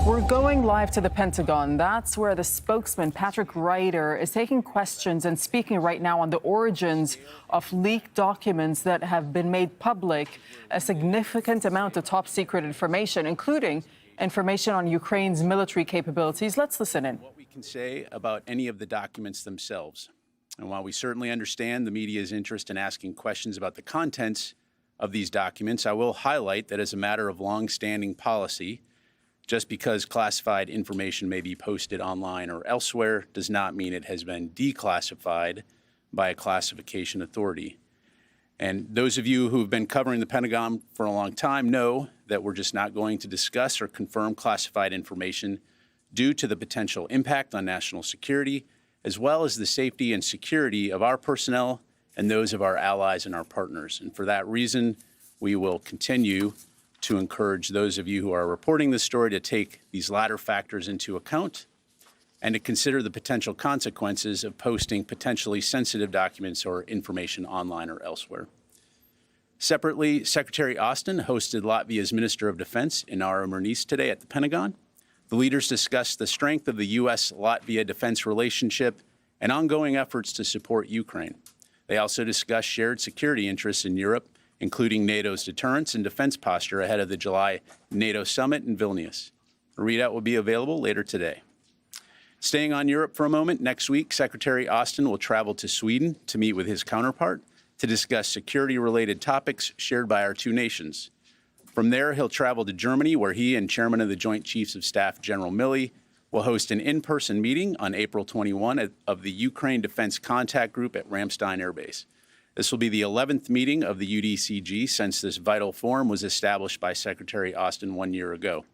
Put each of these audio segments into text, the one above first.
We're going live to the Pentagon. That's where the spokesman, Patrick Ryder, is taking questions and speaking right now on the origins of leaked documents that have been made public, a significant amount of top secret information, including information on Ukraine's military capabilities. Let's listen in. What we can say about any of the documents themselves. And while we certainly understand the media's interest in asking questions about the contents of these documents, I will highlight that as a matter of long-standing policy, just because classified information may be posted online or elsewhere does not mean it has been declassified by a classification authority. And those of you who have been covering the Pentagon for a long time know that we're just not going to discuss or confirm classified information due to the potential impact on national security, as well as the safety and security of our personnel and those of our allies and our partners. And for that reason, we will continue to encourage those of you who are reporting this story to take these latter factors into account and to consider the potential consequences of posting potentially sensitive documents or information online or elsewhere. Separately, Secretary Austin hosted Latvia's Minister of Defense, Inara Murniece, today at the Pentagon. The leaders discussed the strength of the U.S.-Latvia defense relationship and ongoing efforts to support Ukraine. They also discussed shared security interests in Europe, including NATO's deterrence and defense posture ahead of the July NATO summit in Vilnius. A readout will be available later today. Staying on Europe for a moment, next week, Secretary Austin will travel to Sweden to meet with his counterpart to discuss security-related topics shared by our two nations. From there, he'll travel to Germany, where he and Chairman of the Joint Chiefs of Staff, General Milley, will host an in-person meeting on April 21 of the Ukraine Defense Contact Group at Ramstein Air Base. This will be the 11th meeting of the UDCG since this vital forum was established by Secretary Austin 1 year ago.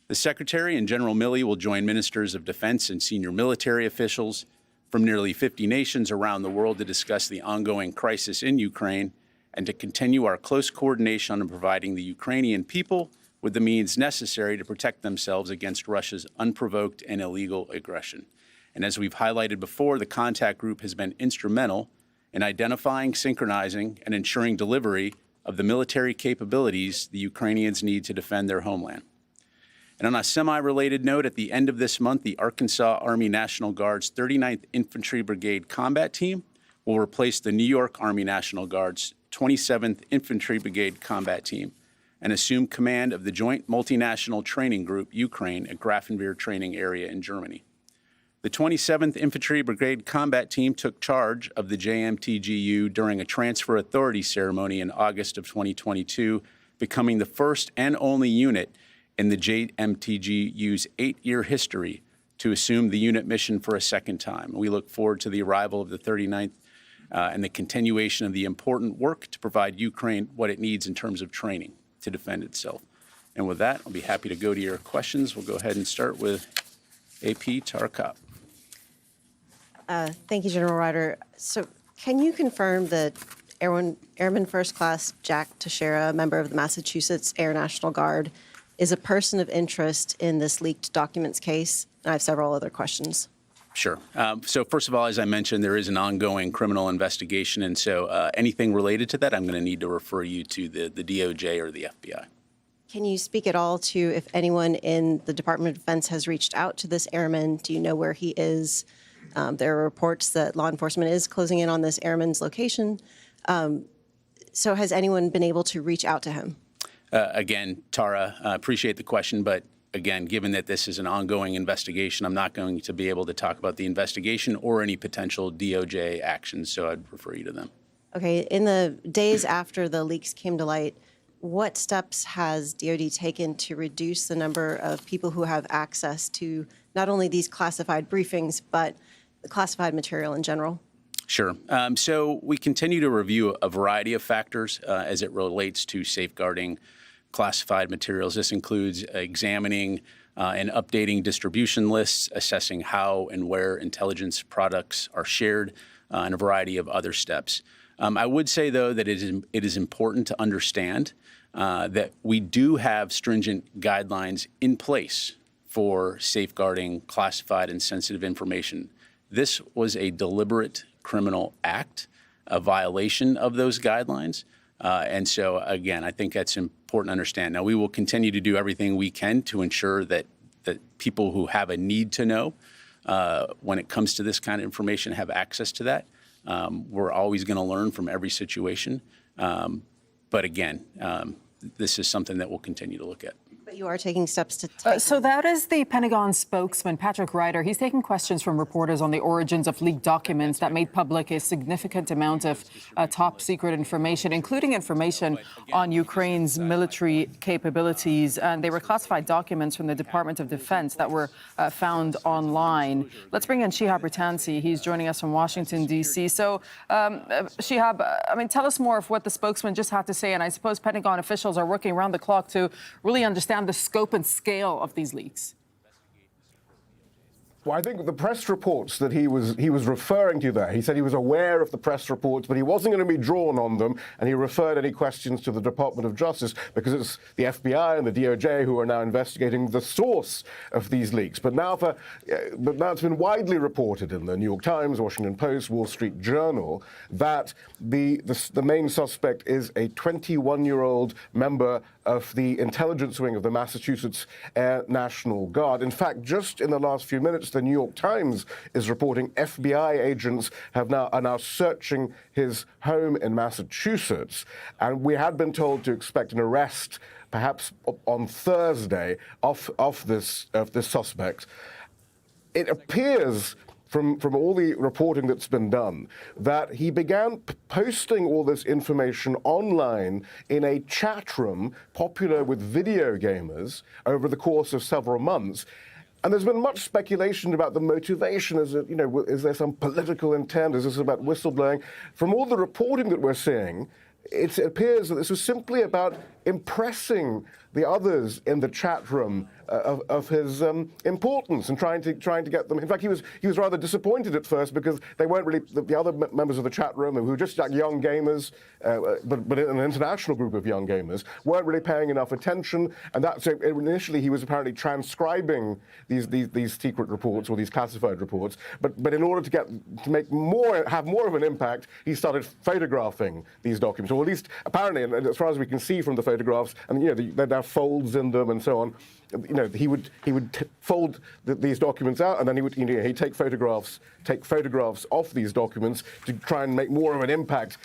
The Secretary and General Milley will join ministers of defense and senior military officials from nearly 50 nations around the world to discuss the ongoing crisis in Ukraine and to continue our close coordination on providing the Ukrainian people with the means necessary to protect themselves against Russia's unprovoked and illegal aggression. And as we've highlighted before, the contact group has been instrumental in identifying, synchronizing, and ensuring delivery of the military capabilities the Ukrainians need to defend their homeland. And on a semi-related note, at the end of this month, the Arkansas Army National Guard's 39th Infantry Brigade Combat Team will replace the New York Army National Guard's 27th Infantry Brigade Combat Team and assume command of the Joint Multinational Training Group Ukraine at Grafenwehr Training Area in Germany. The 27th Infantry Brigade Combat Team took charge of the JMTGU during a transfer authority ceremony in August of 2022, becoming the first and only unit in the JMTGU's 8-year history to assume the unit mission for a second time. We look forward to the arrival of the 39th and the continuation of the important work to provide Ukraine what it needs in terms of training to defend itself. And with that, I'll be happy to go to your questions. We'll go ahead and start with AP Tarakap. Thank you, General Ryder. So can you confirm that Airman First Class Jack Teixeira, a member of the Massachusetts Air National Guard, is a person of interest in this leaked documents case? And I have several other questions. Sure. So first of all, as I mentioned, there is an ongoing criminal investigation. And so anything related to that, I'm going to need to refer you to the DOJ or the FBI. Can you speak at all to if anyone in the Department of Defense has reached out to this airman? Do you know where he is? There are reports that law enforcement is closing in on this airman's location. So has anyone been able to reach out to him? Again, Tara, appreciate the question, but again, given that this is an ongoing investigation, I'm not going to be able to talk about the investigation or any potential DOJ actions, so I'd refer you to them. Okay. In the days after the leaks came to light, what steps has DoD taken to reduce the number of people who have access to not only these classified briefings, but the classified material in general? Sure. So we continue to review a variety of factors as it relates to safeguarding classified materials. This includes examining and updating distribution lists, assessing how and where intelligence products are shared, and a variety of other steps. I would say, though, that it is important to understand that we do have stringent guidelines in place for safeguarding classified and sensitive information. This was a deliberate criminal act, a violation of those guidelines. And so, again, I think that's important to understand. Now, we will continue to do everything we can to ensure that that people who have a need to know when it comes to this kind of information have access to that. We're always going to learn from every situation. But again, this is something that we'll continue to look at. But you are taking steps to take. So that is the Pentagon spokesman, Patrick Ryder. He's taking questions from reporters on the origins of leaked documents that made public a significant amount of top secret information, including information on Ukraine's military capabilities. And they were classified documents from the Department of Defense that were found online. Let's bring in Shihab Ratansi. He's joining us from Washington, D.C. So, Shihab, I mean, tell us more of what the spokesman just had to say. And I suppose Pentagon officials are working around the clock to really understand the scope and scale of these leaks. Well, I think the press reports that he was referring to there, he said he was aware of the press reports, but he wasn't going to be drawn on them, and he referred any questions to the Department of Justice because it's the FBI and the DOJ who are now investigating the source of these leaks. But now it's been widely reported in the New York Times, Washington Post, Wall Street Journal that the main suspect is a 21-year-old member of the intelligence wing of the Massachusetts Air National Guard. In fact, just in the last few minutes, the New York Times is reporting FBI agents are now searching his home in Massachusetts. And we had been told to expect an arrest perhaps on Thursday of this suspect. It appears from all the reporting that's been done, that he began posting all this information online in a chat room popular with video gamers over the course of several months. And there's been much speculation about the motivation. Is there some political intent? Is this about whistleblowing? From all the reporting that we're seeing, it appears that this was simply about impressing the others in the chat room of his importance and trying to get them. In fact, he was rather disappointed at first because they weren't really the other members of the chat room who were just like young gamers, but an international group of young gamers weren't really paying enough attention. And so initially he was apparently transcribing these secret reports or these classified reports. But in order to have more of an impact, he started photographing these documents, or at least apparently, and as far as we can see from the photographs, and there are folds in them and so on. He would fold these documents out, and then he'd take photographs of these documents to try and make more of an impact,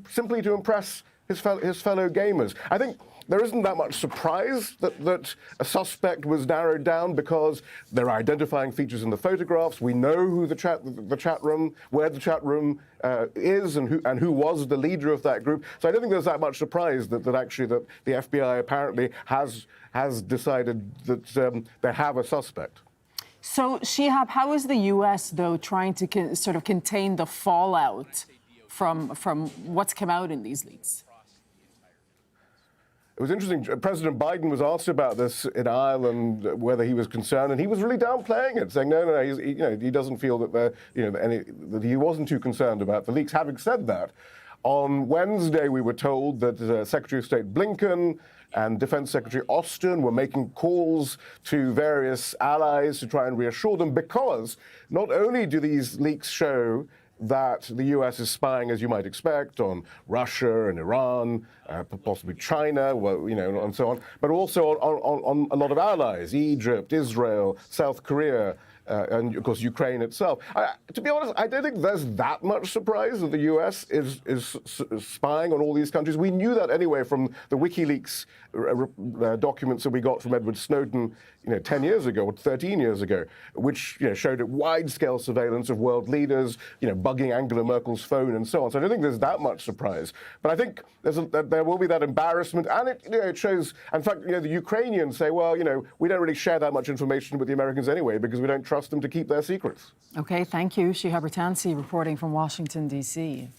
simply to impress his fellow gamers. I think there isn't that much surprise that a suspect was narrowed down because there are identifying features in the photographs. We know who where the chat room is, and who was the leader of that group. So I don't think there's that much surprise that the FBI apparently has decided that they have a suspect. So, Shihab, how is the U.S., though, trying to sort of contain the fallout from what's come out in these leaks? It was interesting. President Biden was asked about this in Ireland, whether he was concerned, and he was really downplaying it, saying no, he doesn't feel that that he wasn't too concerned about the leaks. Having said that, on Wednesday we were told that Secretary of State Blinken and Defense Secretary Austin were making calls to various allies to try and reassure them, because not only do these leaks show that the U.S. is spying, as you might expect, on Russia and Iran, possibly China, and so on, but also on a lot of allies, Egypt, Israel, South Korea, and, of course, Ukraine itself. To be honest, I don't think there's that much surprise that the U.S. is spying on all these countries. We knew that anyway from the WikiLeaks documents that we got from Edward Snowden 10 years ago or 13 years ago, which showed a wide-scale surveillance of world leaders, bugging Angela Merkel's phone and so on. So I don't think there's that much surprise. But I think there will be that embarrassment, and it shows. In fact, the Ukrainians say, well, we don't really share that much information with the Americans anyway because we don't trust them to keep their secrets. Okay, thank you. Shihab Ratansi reporting from Washington, D.C.